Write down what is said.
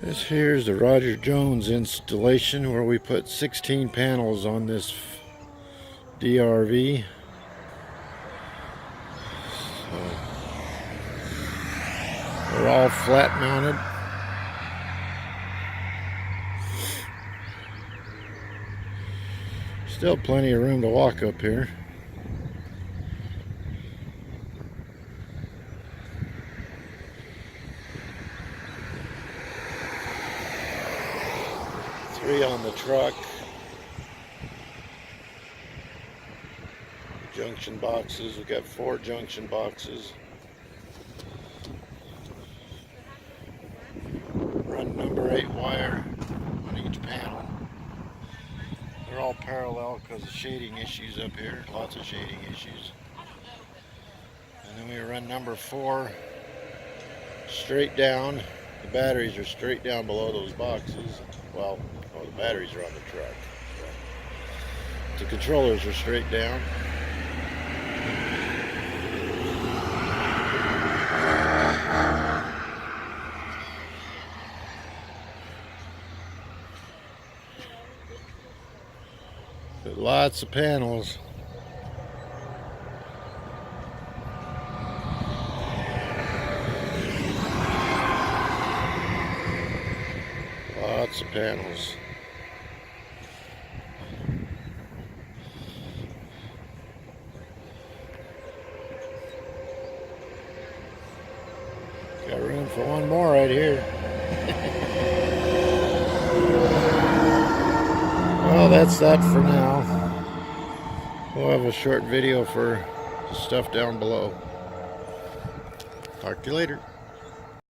This here's the Roger Jones installation where we put 16 panels on this DRV. So they're all flat mounted. Still plenty of room to walk up here. Three on the truck. Junction boxes. We've got 4 junction boxes. Run number 8 wire on each panel. They're all parallel because of shading issues up here. Lots of shading issues. And then we run number 4 straight down. The batteries are straight down below those boxes. Well, oh, the batteries are on the truck. The controllers are straight down. But lots of panels. Lots of panels. Got room for one more right here. Well, that's that for now. We'll have a short video for the stuff down below. Talk to you later.